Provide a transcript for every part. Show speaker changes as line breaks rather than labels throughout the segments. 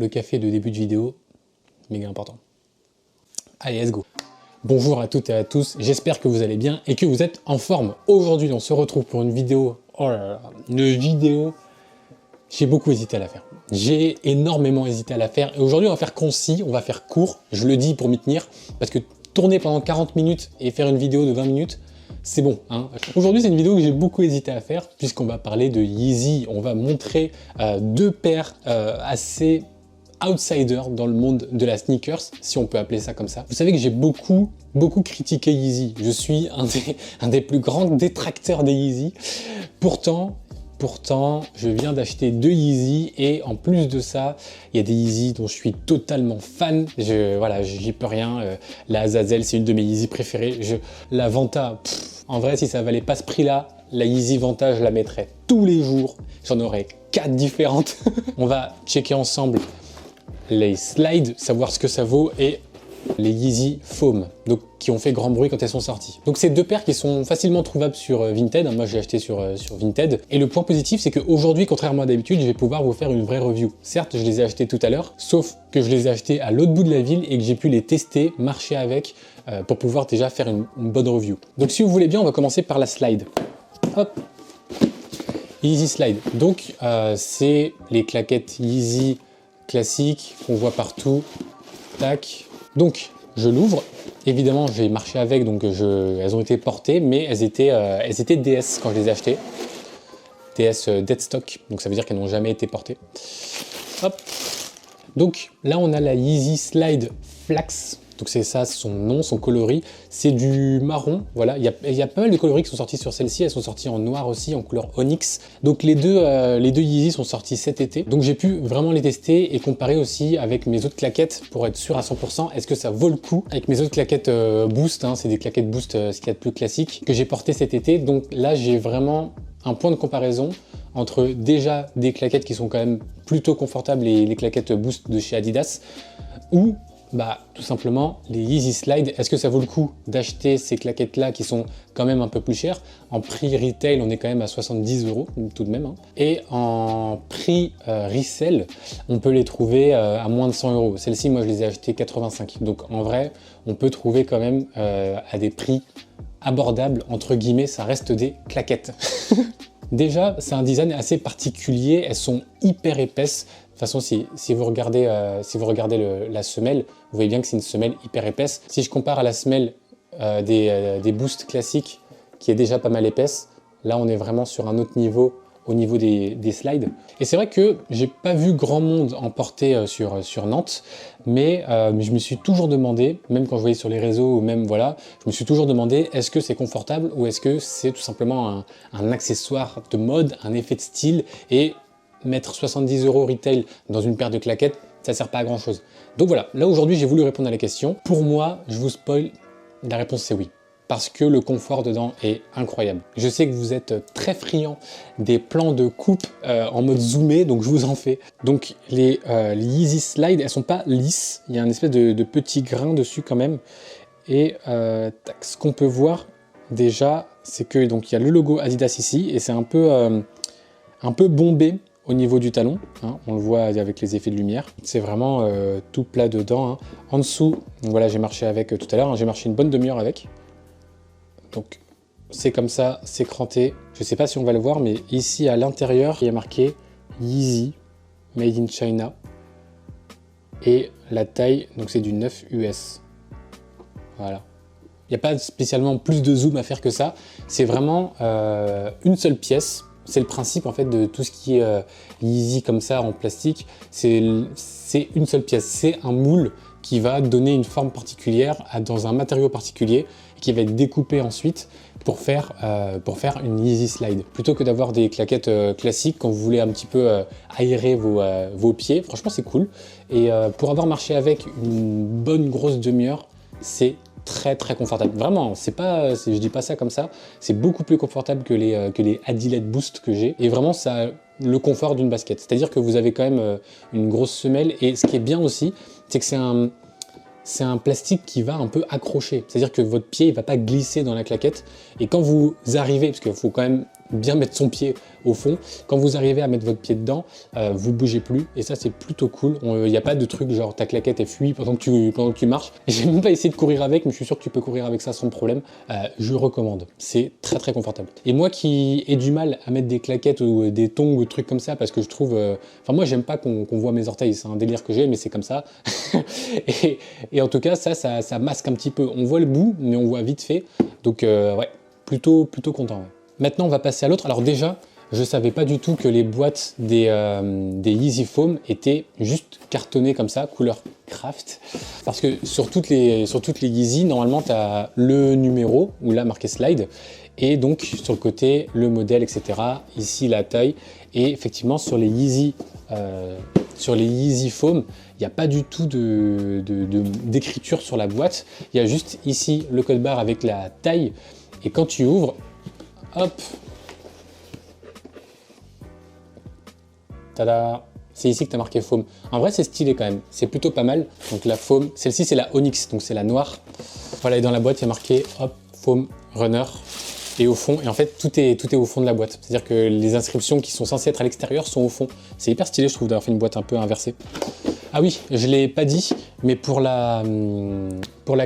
le café de début de vidéo, méga important. Allez, let's go. Bonjour à toutes et à tous, j'espère que vous allez bien et que vous êtes en forme. Aujourd'hui, on se retrouve pour une vidéo, oh là là, une vidéo, j'ai beaucoup hésité à la faire. J'ai énormément hésité à la faire et aujourd'hui, on va faire concis, on va faire court, je le dis pour m'y tenir, parce que tourner pendant 40 minutes et faire une vidéo de 20 minutes, c'est bon, hein. Aujourd'hui, c'est une vidéo que j'ai beaucoup hésité à faire puisqu'on va parler de Yeezy. On va montrer deux paires assez outsiders dans le monde de la sneakers, si on peut appeler ça comme ça. Vous savez que j'ai beaucoup critiqué Yeezy. Je suis un des plus grands détracteurs des Yeezy. Pourtant, je viens d'acheter deux Yeezy et en plus de ça, il y a des Yeezy dont je suis totalement fan. Voilà, j'y peux rien. La Azazel, c'est une de mes Yeezy préférées. La Vanta, en vrai, si ça valait pas ce prix-là, la Yeezy Vanta, je la mettrais tous les jours. J'en aurais 4 différentes. On va checker ensemble les slides, savoir ce que ça vaut et les Yeezy Foam, donc qui ont fait grand bruit quand elles sont sorties. Donc c'est deux paires qui sont facilement trouvables sur Vinted. Moi j'ai acheté sur Vinted. Et le point positif, c'est qu'aujourd'hui, contrairement à d'habitude, je vais pouvoir vous faire une vraie review. Certes, je les ai achetés tout à l'heure, sauf que je les ai achetés à l'autre bout de la ville et que j'ai pu les tester, marcher avec, pour pouvoir déjà faire une bonne review. Donc si vous voulez bien, on va commencer par la slide. Hop, Yeezy Slide. Donc c'est les claquettes Yeezy classiques qu'on voit partout. Tac. Donc, je l'ouvre. Évidemment, j'ai marché avec, donc elles ont été portées, mais elles étaient DS quand je les ai achetées. DS dead stock, donc ça veut dire qu'elles n'ont jamais été portées. Hop. Donc là, on a la Yeezy Slide Flax. Donc c'est ça, son nom, son coloris. C'est du marron, voilà. Il y a pas mal de coloris qui sont sortis sur celle-ci. Elles sont sorties en noir aussi, en couleur onyx. Donc les deux Yeezy sont sortis cet été. Donc j'ai pu vraiment les tester et comparer aussi avec mes autres claquettes pour être sûr à 100%. Est-ce que ça vaut le coup avec mes autres claquettes Boost, hein, c'est des claquettes Boost, ce qu'il y a de plus classique, que j'ai porté cet été. Donc là, j'ai vraiment un point de comparaison entre déjà des claquettes qui sont quand même plutôt confortables, les claquettes Boost de chez Adidas, ou tout simplement les Yeezy Slide. Est-ce que ça vaut le coup d'acheter ces claquettes là qui sont quand même un peu plus chères? En prix retail, on est quand même à 70 € tout de même, hein. Et en prix resell, on peut les trouver à moins de 100 €. Celles-ci, moi je les ai achetées 85. Donc en vrai, on peut trouver quand même à des prix abordables, entre guillemets. Ça reste des claquettes. Déjà, c'est un design assez particulier. Elles sont hyper épaisses. De toute façon, si vous regardez la semelle, vous voyez bien que c'est une semelle hyper épaisse. Si je compare à la semelle des Boost classiques, qui est déjà pas mal épaisse, là on est vraiment sur un autre niveau au niveau des slides. Et c'est vrai que j'ai pas vu grand monde en porter sur Nantes, mais je me suis toujours demandé, même quand je voyais sur les réseaux, ou même voilà, je me suis toujours demandé, est-ce que c'est confortable ou est-ce que c'est tout simplement un accessoire de mode, un effet de style, et mettre 70 € retail dans une paire de claquettes, ça sert pas à grand chose. Donc voilà, là aujourd'hui j'ai voulu répondre à la question. Pour moi, je vous spoil, la réponse c'est oui. Parce que le confort dedans est incroyable. Je sais que vous êtes très friand des plans de coupe en mode zoomé, donc je vous en fais. Donc les Yeezy Slide, elles sont pas lisses, il y a un espèce de petit grain dessus quand même. Et ce qu'on peut voir déjà, c'est que donc il y a le logo Adidas ici, et c'est un peu bombé au niveau du talon, hein, on le voit avec les effets de lumière. C'est vraiment tout plat dedans, hein. En dessous, donc voilà, j'ai marché avec tout à l'heure, hein, j'ai marché une bonne demi-heure avec. Donc c'est comme ça, c'est cranté. Je sais pas si on va le voir, mais ici à l'intérieur, il y a marqué Yeezy Made in China. Et la taille, donc c'est du 9 US. Voilà. Il n'y a pas spécialement plus de zoom à faire que ça. C'est vraiment une seule pièce. C'est le principe en fait de tout ce qui est Yeezy comme ça en plastique. C'est une seule pièce. C'est un moule qui va donner une forme particulière dans un matériau particulier qui va être découpé ensuite pour faire une Yeezy Slide. Plutôt que d'avoir des claquettes classiques quand vous voulez un petit peu aérer vos pieds, franchement c'est cool. Et pour avoir marché avec une bonne grosse demi-heure, c'est très confortable. Vraiment, je dis pas ça comme ça, c'est beaucoup plus confortable que les Adilette Boost que j'ai. Et vraiment, ça a le confort d'une basket. C'est-à-dire que vous avez quand même une grosse semelle. Et ce qui est bien aussi, c'est que c'est un plastique qui va un peu accrocher. C'est-à-dire que votre pied ne va pas glisser dans la claquette. Et quand vous arrivez, parce qu'il faut quand même bien mettre son pied au fond. Quand vous arrivez à mettre votre pied dedans, vous bougez plus et ça c'est plutôt cool. Il n'y a pas de truc genre ta claquette elle fuit pendant que tu marches. J'ai même pas essayé de courir avec, mais je suis sûr que tu peux courir avec ça sans problème. Je recommande, c'est très très confortable. Et moi qui ai du mal à mettre des claquettes ou des tongs ou des trucs comme ça parce que je trouve... Enfin moi j'aime pas qu'on voit mes orteils, c'est un délire que j'ai mais c'est comme ça. et en tout cas ça masque un petit peu. On voit le bout mais on voit vite fait. Donc ouais, plutôt content. Ouais. Maintenant on va passer à l'autre. Alors déjà, je savais pas du tout que les boîtes des Yeezy Foam étaient juste cartonnées comme ça, couleur craft. Parce que sur toutes les Yeezy, normalement, tu as le numéro, ou là marqué slide, et donc sur le côté, le modèle, etc. Ici, la taille. Et effectivement, sur les Yeezy Foam, il n'y a pas du tout d'écriture sur la boîte. Il y a juste ici le code barre avec la taille. Et quand tu ouvres, hop, tada! C'est ici que tu as marqué Foam. En vrai, c'est stylé quand même. C'est plutôt pas mal. Donc la Foam, celle-ci, c'est la Onyx, donc c'est la noire. Voilà, et dans la boîte, il y a marqué hop, Foam Runner. Et au fond, et en fait, tout est au fond de la boîte. C'est-à-dire que les inscriptions qui sont censées être à l'extérieur sont au fond. C'est hyper stylé, je trouve, d'avoir fait une boîte un peu inversée. Ah oui, je ne l'ai pas dit, mais pour la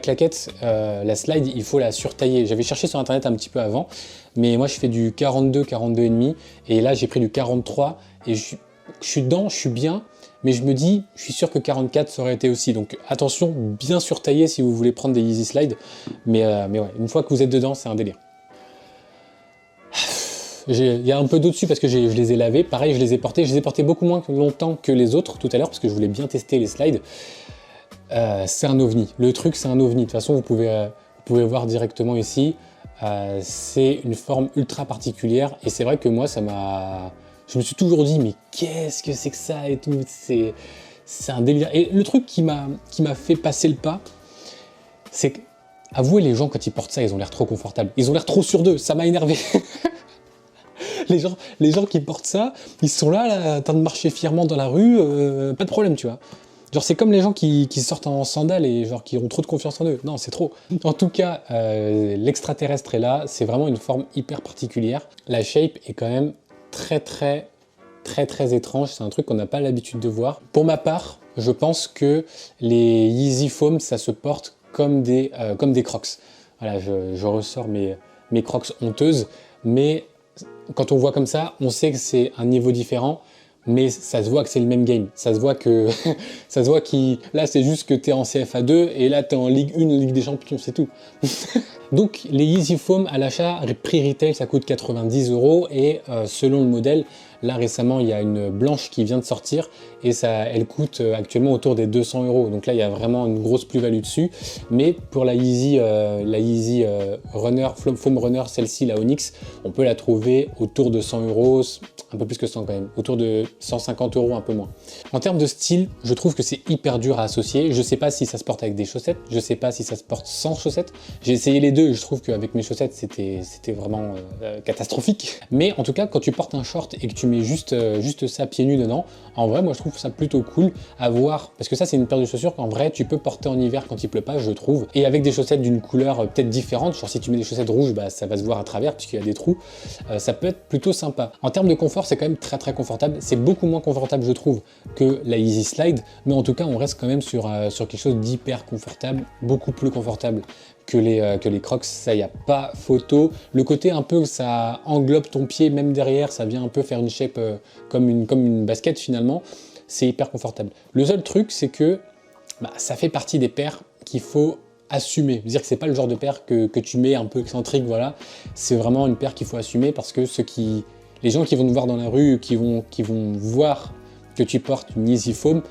claquette, la slide, il faut la surtailler. J'avais cherché sur internet un petit peu avant, mais moi je fais du 42, 42,5, et là j'ai pris du 43, et je suis dedans, je suis bien, mais je me dis, je suis sûr que 44 ça aurait été aussi. Donc attention, bien surtailler si vous voulez prendre des Yeezy Slide, mais ouais, une fois que vous êtes dedans, c'est un délire. Il y a un peu d'eau dessus parce que je les ai lavés. Pareil, je les ai portés beaucoup moins longtemps que les autres tout à l'heure parce que je voulais bien tester les slides. C'est un ovni. Le truc, c'est un ovni. De toute façon, vous pouvez voir directement ici. C'est une forme ultra particulière et c'est vrai que moi, je me suis toujours dit, mais qu'est-ce que c'est que ça et tout. C'est un délire. Et le truc qui m'a fait passer le pas, c'est que, avouez, les gens, quand ils portent ça, ils ont l'air trop confortables. Ils ont l'air trop sûrs d'eux. Ça m'a énervé. Les gens qui portent ça, ils sont là, en train de marcher fièrement dans la rue, pas de problème, tu vois. Genre, c'est comme les gens qui sortent en sandales et genre qui ont trop de confiance en eux. Non, c'est trop. En tout cas, l'extraterrestre est là. C'est vraiment une forme hyper particulière. La shape est quand même très étrange. C'est un truc qu'on n'a pas l'habitude de voir. Pour ma part, je pense que les Yeezy Foam, ça se porte comme des Crocs. Voilà, je ressors mes Crocs honteuses, mais quand on voit comme ça, on sait que c'est un niveau différent, mais ça se voit que c'est le même game. Ça se voit que là, c'est juste que tu es en CFA 2 et là, tu es en Ligue 1, Ligue des Champions, c'est tout. Donc, les Yeezy Foam à l'achat, prix retail, ça coûte 90 € et selon le modèle, là récemment, il y a une blanche qui vient de sortir et elle coûte actuellement autour des 200 €. Donc là, il y a vraiment une grosse plus-value dessus. Mais pour la Yeezy Runner, Foam Runner, celle-ci, la Onyx, on peut la trouver autour de 100 €, un peu plus que 100 quand même, autour de 150 €, un peu moins. En termes de style, je trouve que c'est hyper dur à associer. Je sais pas si ça se porte avec des chaussettes, je sais pas si ça se porte sans chaussettes. J'ai essayé les deux et je trouve qu'avec mes chaussettes, c'était vraiment catastrophique. Mais en tout cas, quand tu portes un short et que tu mets juste ça pieds nus dedans, en vrai, moi je trouve ça plutôt cool à voir, parce que ça c'est une paire de chaussures qu'en vrai tu peux porter en hiver quand il pleut pas, je trouve, et avec des chaussettes d'une couleur peut-être différente, genre si tu mets des chaussettes rouges, bah, ça va se voir à travers puisqu'il y a des trous, ça peut être plutôt sympa. En termes de confort, c'est quand même très confortable, c'est beaucoup moins confortable je trouve que la Yeezy Slide, mais en tout cas on reste quand même sur quelque chose d'hyper confortable, beaucoup plus confortable que les Crocs, ça y a pas photo. Le côté un peu ça englobe ton pied même derrière, ça vient un peu faire une shape comme une basket finalement, c'est hyper confortable. Le seul truc c'est que ça fait partie des paires qu'il faut assumer, dire que c'est pas le genre de paire que tu mets un peu excentrique, voilà, c'est vraiment une paire qu'il faut assumer parce que les gens qui vont te voir dans la rue, qui vont voir que tu portes une Yeezy Foam,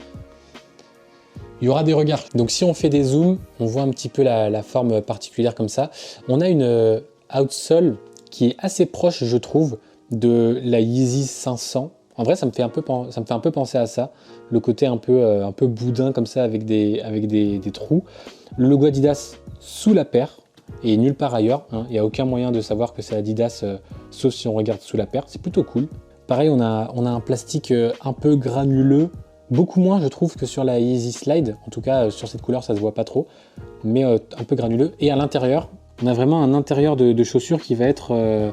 il y aura des regards. Donc si on fait des zooms, on voit un petit peu la forme particulière comme ça. On a une outsole qui est assez proche, je trouve, de la Yeezy 500. En vrai, ça me fait un peu penser à ça. Le côté un peu boudin comme ça avec des trous. Le logo Adidas sous la paire et nulle part ailleurs. Il n'y a aucun moyen de savoir que c'est Adidas, sauf si on regarde sous la paire. C'est plutôt cool. Pareil, on a un plastique un peu granuleux. Beaucoup moins je trouve que sur la Yeezy Slide, en tout cas sur cette couleur ça se voit pas trop, mais un peu granuleux. Et à l'intérieur, on a vraiment un intérieur de chaussure qui va être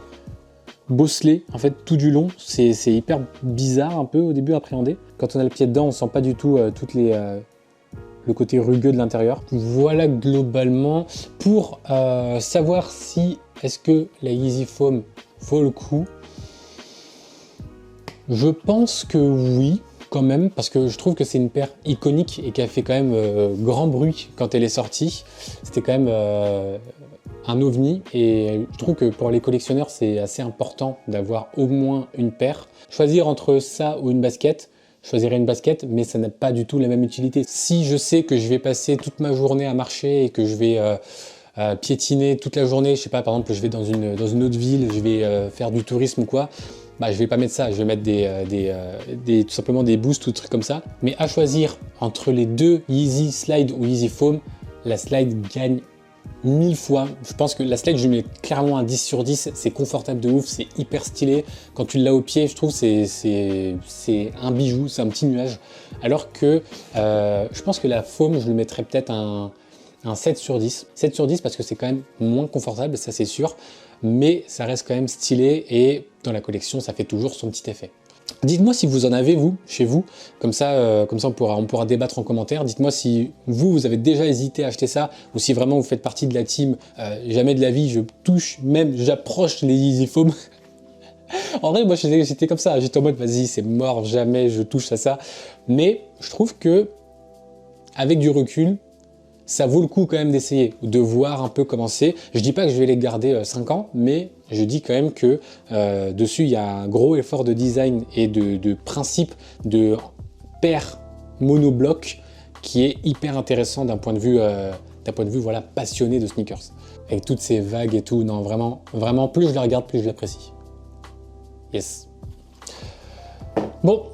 bosselé en fait tout du long. C'est hyper bizarre un peu au début à appréhender. Quand on a le pied dedans, on sent pas du tout le côté rugueux de l'intérieur. Voilà globalement. Pour savoir si est-ce que la Yeezy Foam vaut le coup, je pense que oui, quand même, parce que je trouve que c'est une paire iconique et qui a fait quand même grand bruit quand elle est sortie. C'était quand même un ovni et je trouve que pour les collectionneurs, c'est assez important d'avoir au moins une paire. Choisir entre ça ou une basket, je choisirais une basket, mais ça n'a pas du tout la même utilité. Si je sais que je vais passer toute ma journée à marcher et que je vais piétiner toute la journée, je sais pas, par exemple, je vais dans une autre ville, je vais faire du tourisme ou quoi, bah, je vais pas mettre ça, je vais mettre tout simplement des boosts ou des trucs comme ça. Mais à choisir entre les deux, Yeezy Slide ou Yeezy Foam, la Slide gagne 1000 fois. Je pense que la Slide, je mets clairement un 10 sur 10, c'est confortable de ouf, c'est hyper stylé. Quand tu l'as au pied, je trouve c'est un bijou, c'est un petit nuage. Alors que je pense que la Foam, je lui mettrais peut-être un 7 sur 10. 7 sur 10 parce que c'est quand même moins confortable, ça c'est sûr, mais ça reste quand même stylé et dans la collection, ça fait toujours son petit effet. Dites-moi si vous en avez, vous, chez vous, comme ça on pourra débattre en commentaire. Dites-moi si vous avez déjà hésité à acheter ça, ou si vraiment vous faites partie de la team jamais de la vie, je touche, même j'approche les Yeezy Foam. En vrai, moi j'étais comme ça, j'étais en mode vas-y, c'est mort, jamais je touche à ça. Mais je trouve que, avec du recul, ça vaut le coup quand même d'essayer, de voir un peu comment c'est. Je dis pas que je vais les garder 5 ans, mais je dis quand même que dessus, il y a un gros effort de design et de principe de paire monobloc qui est hyper intéressant d'un point de vue, voilà, passionné de sneakers. Avec toutes ces vagues et tout, non, vraiment, vraiment, plus je la regarde, plus je l'apprécie. Yes. Bon,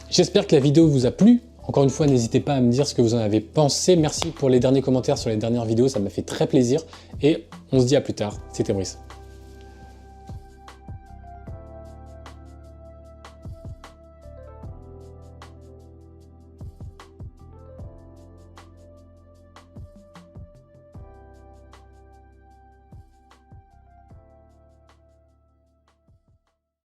j'espère que la vidéo vous a plu. Encore une fois, n'hésitez pas à me dire ce que vous en avez pensé. Merci pour les derniers commentaires sur les dernières vidéos, ça m'a fait très plaisir. Et on se dit à plus tard. C'était Brice.